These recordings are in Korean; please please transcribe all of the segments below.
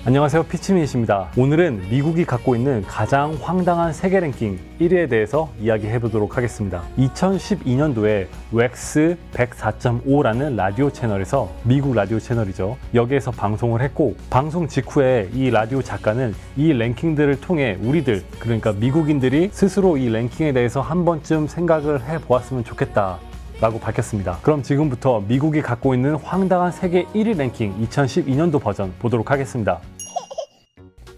안녕하세요, 피치민이십니다. 오늘은 미국이 갖고 있는 가장 황당한 세계 랭킹 1위에 대해서 이야기해 보도록 하겠습니다. 2012년도에 웩스 104.5라는 라디오 채널에서, 미국 라디오 채널이죠, 여기에서 방송을 했고, 방송 직후에 이 라디오 작가는 이 랭킹들을 통해 우리들, 그러니까 미국인들이 스스로 이 랭킹에 대해서 한 번쯤 생각을 해 보았으면 좋겠다 라고 밝혔습니다. 그럼 지금부터 미국이 갖고 있는 황당한 세계 1위 랭킹 2012년도 버전 보도록 하겠습니다.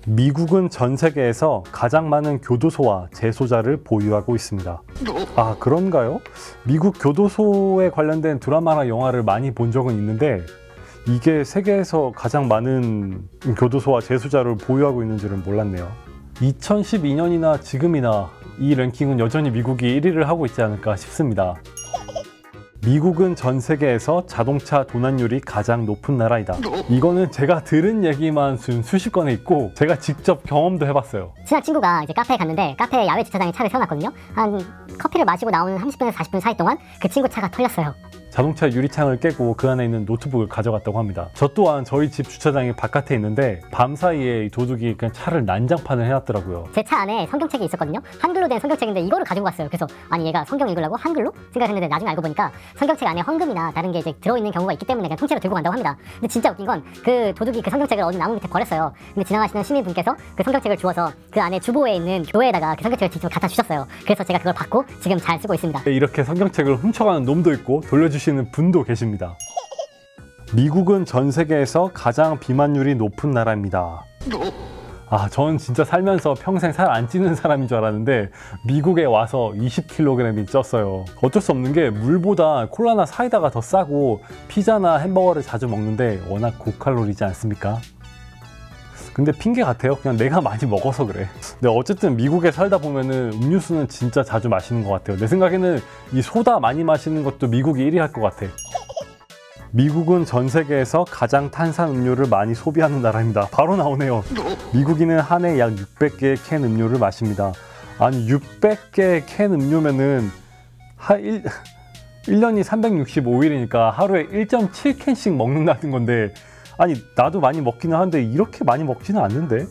미국은 전 세계에서 가장 많은 교도소와 재소자를 보유하고 있습니다. 아, 그런가요? 미국 교도소에 관련된 드라마나 영화를 많이 본 적은 있는데 이게 세계에서 가장 많은 교도소와 재소자를 보유하고 있는 줄은 몰랐네요. 2012년이나 지금이나 이 랭킹은 여전히 미국이 1위를 하고 있지 않을까 싶습니다. 미국은 전 세계에서 자동차 도난율이 가장 높은 나라이다. 이거는 제가 들은 얘기만 수십 건에 있고 제가 직접 경험도 해봤어요. 친한 친구가 이제 카페에 갔는데 카페 야외 주차장에 차를 세워놨거든요. 한 커피를 마시고 나오는 30분에서 40분 사이 동안 그 친구 차가 털렸어요. 자동차 유리창을 깨고 그 안에 있는 노트북을 가져갔다고 합니다. 저 또한 저희 집 주차장이 바깥에 있는데 밤사이에 이 도둑이 그냥 차를 난장판을 해놨더라고요. 제 차 안에 성경책이 있었거든요. 한글로 된 성경책인데 이거를 가지고 갔어요. 그래서 아니 얘가 성경 읽으려고 한글로 생각했는데 나중에 알고 보니까 성경책 안에 헌금이나 다른 게 이제 들어있는 경우가 있기 때문에 그냥 통째로 들고 간다고 합니다. 근데 진짜 웃긴 건 그 도둑이 그 성경책을 어느 나무 밑에 버렸어요. 근데 지나가시는 시민분께서 그 성경책을 주워서 그 안에 주보에 있는 교회에다가 그 성경책을 직접 갖다 주셨어요. 그래서 제가 그걸 받고 지금 잘 쓰고 있습니다. 이렇게 성경책을 훔쳐가는 놈도 있고 돌려주시는 분도 계십니다. 미국은 전 세계에서 가장 비만율이 높은 나라입니다. 아, 전 진짜 살면서 평생 살 안 찌는 사람인 줄 알았는데 미국에 와서 20kg이 쪘어요. 어쩔 수 없는 게 물보다 콜라나 사이다가 더 싸고 피자나 햄버거를 자주 먹는데 워낙 고칼로리지 않습니까? 근데 핑계 같아요. 그냥 내가 많이 먹어서 그래. 근데 어쨌든 미국에 살다 보면은 음료수는 진짜 자주 마시는 것 같아요. 내 생각에는 이 소다 많이 마시는 것도 미국이 1위 할 것 같아. 미국은 전 세계에서 가장 탄산 음료를 많이 소비하는 나라입니다. 바로 나오네요. 미국인은 한 해 약 600개의 캔 음료를 마십니다. 아니 600개의 캔 음료면은 1년이 365일이니까 하루에 1.7캔씩 먹는다는 건데, 아니 나도 많이 먹기는 하는데 이렇게 많이 먹지는 않는데.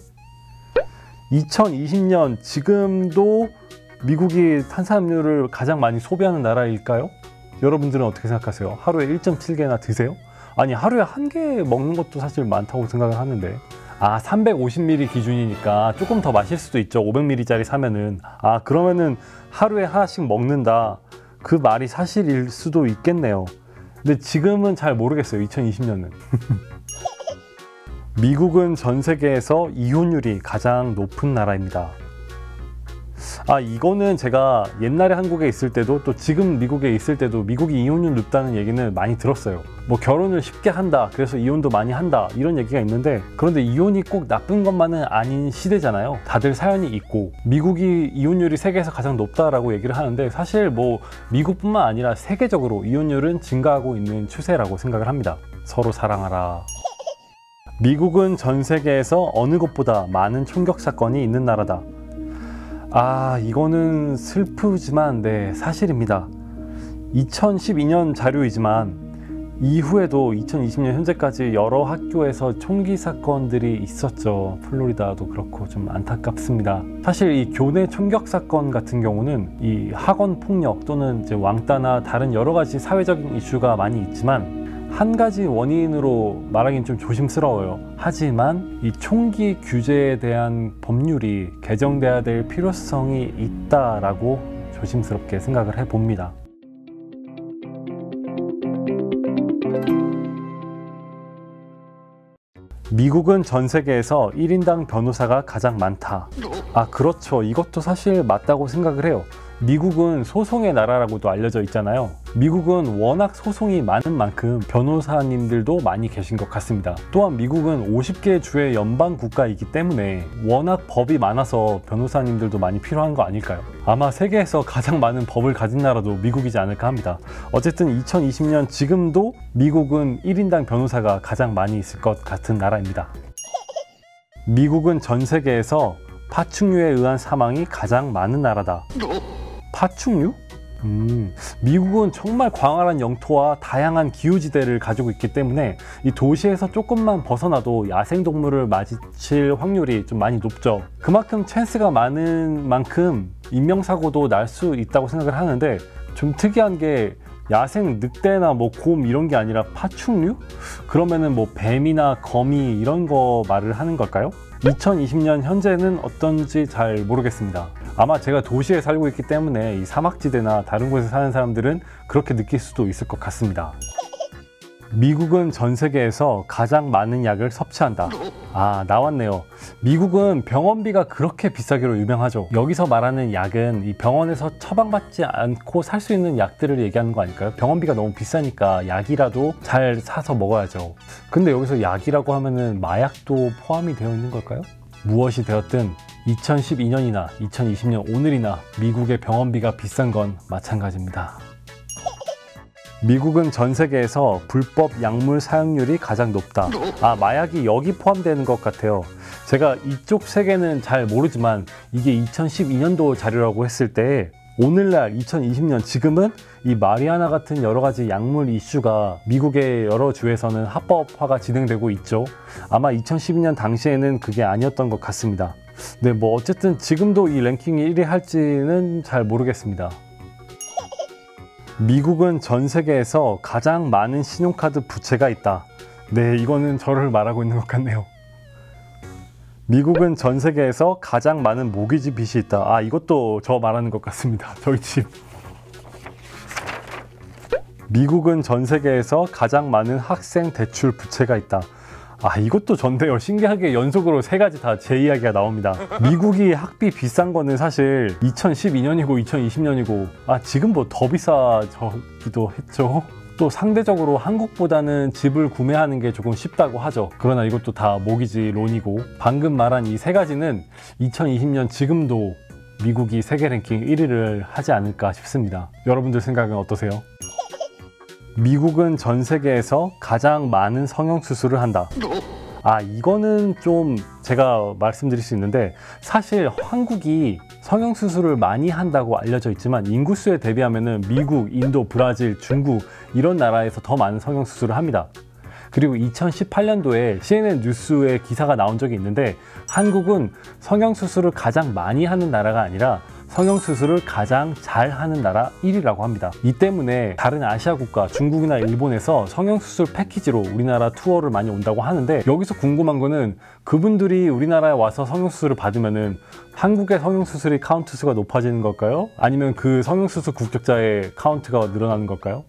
2020년 지금도 미국이 탄산음료를 가장 많이 소비하는 나라일까요? 여러분들은 어떻게 생각하세요? 하루에 1.7개나 드세요? 아니 하루에 한 개 먹는 것도 사실 많다고 생각을 하는데. 아, 350ml 기준이니까 조금 더 마실 수도 있죠. 500ml짜리 사면은. 아, 그러면은 하루에 하나씩 먹는다, 그 말이 사실일 수도 있겠네요. 근데 지금은 잘 모르겠어요. 2020년은. 미국은 전 세계에서 이혼율이 가장 높은 나라입니다. 아, 이거는 제가 옛날에 한국에 있을 때도 또 지금 미국에 있을 때도 미국이 이혼율 높다는 얘기는 많이 들었어요. 뭐 결혼을 쉽게 한다, 그래서 이혼도 많이 한다, 이런 얘기가 있는데, 그런데 이혼이 꼭 나쁜 것만은 아닌 시대잖아요. 다들 사연이 있고, 미국이 이혼율이 세계에서 가장 높다라고 얘기를 하는데 사실 뭐 미국뿐만 아니라 세계적으로 이혼율은 증가하고 있는 추세라고 생각을 합니다. 서로 사랑하라. 미국은 전 세계에서 어느 곳보다 많은 총격 사건이 있는 나라다. 아, 이거는 슬프지만 네, 사실입니다. 2012년 자료이지만 이후에도 2020년 현재까지 여러 학교에서 총기 사건들이 있었죠. 플로리다도 그렇고 좀 안타깝습니다. 사실 이 교내 총격 사건 같은 경우는 이 학원 폭력 또는 이제 왕따나 다른 여러 가지 사회적인 이슈가 많이 있지만 한 가지 원인으로 말하기는 좀 조심스러워요. 하지만 이 총기 규제에 대한 법률이 개정돼야 될 필요성이 있다라고 조심스럽게 생각을 해봅니다. 미국은 전 세계에서 1인당 변호사가 가장 많다. 아, 그렇죠. 이것도 사실 맞다고 생각을 해요. 미국은 소송의 나라라고도 알려져 있잖아요. 미국은 워낙 소송이 많은 만큼 변호사님들도 많이 계신 것 같습니다. 또한 미국은 50개 주의 연방 국가이기 때문에 워낙 법이 많아서 변호사님들도 많이 필요한 거 아닐까요? 아마 세계에서 가장 많은 법을 가진 나라도 미국이지 않을까 합니다. 어쨌든 2020년 지금도 미국은 1인당 변호사가 가장 많이 있을 것 같은 나라입니다. 미국은 전 세계에서 파충류에 의한 사망이 가장 많은 나라다. 파충류? 미국은 정말 광활한 영토와 다양한 기후지대를 가지고 있기 때문에 이 도시에서 조금만 벗어나도 야생동물을 마주칠 확률이 좀 많이 높죠. 그만큼 찬스가 많은 만큼 인명사고도 날 수 있다고 생각을 하는데, 좀 특이한 게 야생 늑대나 뭐 곰 이런 게 아니라 파충류? 그러면은 뭐 뱀이나 거미 이런 거 말을 하는 걸까요? 2020년 현재는 어떤지 잘 모르겠습니다. 아마 제가 도시에 살고 있기 때문에 이 사막지대나 다른 곳에 사는 사람들은 그렇게 느낄 수도 있을 것 같습니다. 미국은 전 세계에서 가장 많은 약을 섭취한다. 아, 나왔네요. 미국은 병원비가 그렇게 비싸기로 유명하죠. 여기서 말하는 약은 이 병원에서 처방받지 않고 살 수 있는 약들을 얘기하는 거 아닐까요? 병원비가 너무 비싸니까 약이라도 잘 사서 먹어야죠. 근데 여기서 약이라고 하면은 마약도 포함이 되어 있는 걸까요? 무엇이 되었든 2012년이나 2020년 오늘이나 미국의 병원비가 비싼 건 마찬가지입니다. 미국은 전 세계에서 불법 약물 사용률이 가장 높다. 아, 마약이 여기 포함되는 것 같아요. 제가 이쪽 세계는 잘 모르지만 이게 2012년도 자료라고 했을 때 오늘날 2020년 지금은 이 마리아나 같은 여러 가지 약물 이슈가 미국의 여러 주에서는 합법화가 진행되고 있죠. 아마 2012년 당시에는 그게 아니었던 것 같습니다. 네, 뭐 어쨌든 지금도 이 랭킹이 1위 할지는 잘 모르겠습니다. 미국은 전 세계에서 가장 많은 신용카드 부채가 있다. 네, 이거는 저를 말하고 있는 것 같네요. 미국은 전 세계에서 가장 많은 모기지 빚이 있다. 아, 이것도 저 말하는 것 같습니다. 저희 집. 미국은 전 세계에서 가장 많은 학생 대출 부채가 있다. 아, 이것도 전데요. 신기하게 연속으로 세 가지 다 제 이야기가 나옵니다. 미국이 학비 비싼 거는 사실 2012년이고 2020년이고 지금 더 비싸지기도 했죠. 또 상대적으로 한국보다는 집을 구매하는 게 조금 쉽다고 하죠. 그러나 이것도 다 모기지 론이고, 방금 말한 이 세 가지는 2020년 지금도 미국이 세계 랭킹 1위를 하지 않을까 싶습니다. 여러분들 생각은 어떠세요? 미국은 전 세계에서 가장 많은 성형수술을 한다. 아, 이거는 좀 제가 말씀드릴 수 있는데, 사실 한국이 성형수술을 많이 한다고 알려져 있지만 인구수에 대비하면 미국, 인도, 브라질, 중국 이런 나라에서 더 많은 성형수술을 합니다. 그리고 2018년도에 CNN 뉴스에 기사가 나온 적이 있는데, 한국은 성형수술을 가장 많이 하는 나라가 아니라 성형수술을 가장 잘하는 나라 1위라고 합니다. 이 때문에 다른 아시아 국가, 중국이나 일본에서 성형수술 패키지로 우리나라 투어를 많이 온다고 하는데, 여기서 궁금한 거는 그분들이 우리나라에 와서 성형수술을 받으면은 한국의 성형수술의 카운트 수가 높아지는 걸까요? 아니면 그 성형수술 국적자의 카운트가 늘어나는 걸까요?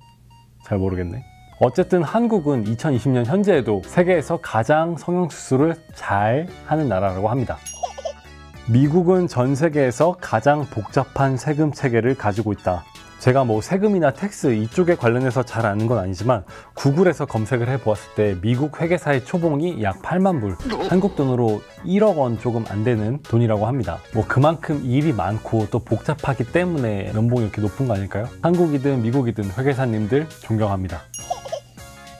잘 모르겠네. 어쨌든 한국은 2020년 현재에도 세계에서 가장 성형수술을 잘 하는 나라라고 합니다. 미국은 전 세계에서 가장 복잡한 세금 체계를 가지고 있다. 제가 뭐 세금이나 텍스 이쪽에 관련해서 잘 아는 건 아니지만 구글에서 검색을 해보았을 때 미국 회계사의 초봉이 약 8만 불, 한국 돈으로 1억 원 조금 안 되는 돈이라고 합니다. 뭐 그만큼 일이 많고 또 복잡하기 때문에 연봉이 이렇게 높은 거 아닐까요? 한국이든 미국이든 회계사님들 존경합니다.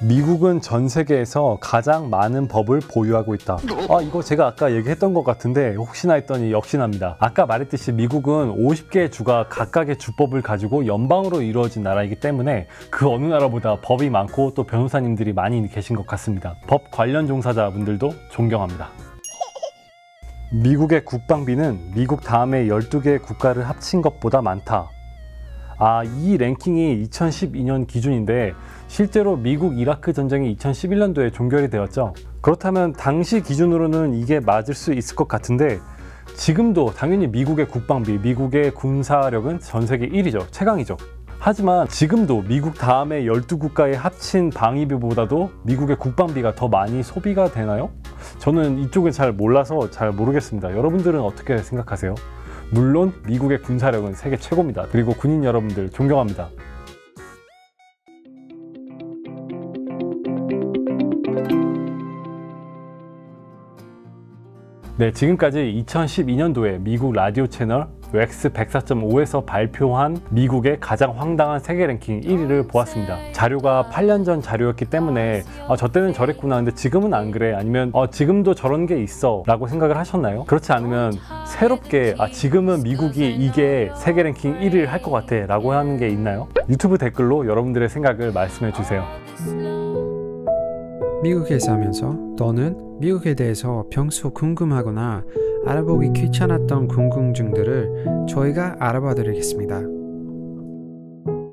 미국은 전 세계에서 가장 많은 법을 보유하고 있다. 이거 제가 아까 얘기했던 것 같은데 혹시나 했더니 역시나입니다. 아까 말했듯이 미국은 50개의 주가 각각의 주법을 가지고 연방으로 이루어진 나라이기 때문에 그 어느 나라보다 법이 많고 또 변호사님들이 많이 계신 것 같습니다. 법 관련 종사자분들도 존경합니다. 미국의 국방비는 미국 다음에 12개의 국가를 합친 것보다 많다. 이 랭킹이 2012년 기준인데 실제로 미국 이라크 전쟁이 2011년도에 종결이 되었죠. 그렇다면 당시 기준으로는 이게 맞을 수 있을 것 같은데, 지금도 당연히 미국의 국방비, 미국의 군사력은 전 세계 1위죠. 최강이죠. 하지만 지금도 미국 다음에 12국가의 합친 방위비보다도 미국의 국방비가 더 많이 소비가 되나요? 저는 이쪽은 잘 몰라서 잘 모르겠습니다. 여러분들은 어떻게 생각하세요? 물론 미국의 군사력은 세계 최고입니다. 그리고 군인 여러분들 존경합니다. 네, 지금까지 2012년도에 미국 라디오 채널 웨x 104.5에서 발표한 미국의 가장 황당한 세계 랭킹 1위를 보았습니다. 자료가 8년 전 자료였기 때문에 저 때는 저랬구나, 근데 지금은 안 그래, 아니면 지금도 저런 게 있어 라고 생각을 하셨나요? 그렇지 않으면 새롭게 지금은 미국이 이게 세계 랭킹 1위를 할 것 같아 라고 하는 게 있나요? 유튜브 댓글로 여러분들의 생각을 말씀해 주세요. 미국에 사면서 너는 미국에 대해서 평소 궁금하거나 알아보기 귀찮았던 궁금증들을 저희가 알아봐 드리겠습니다.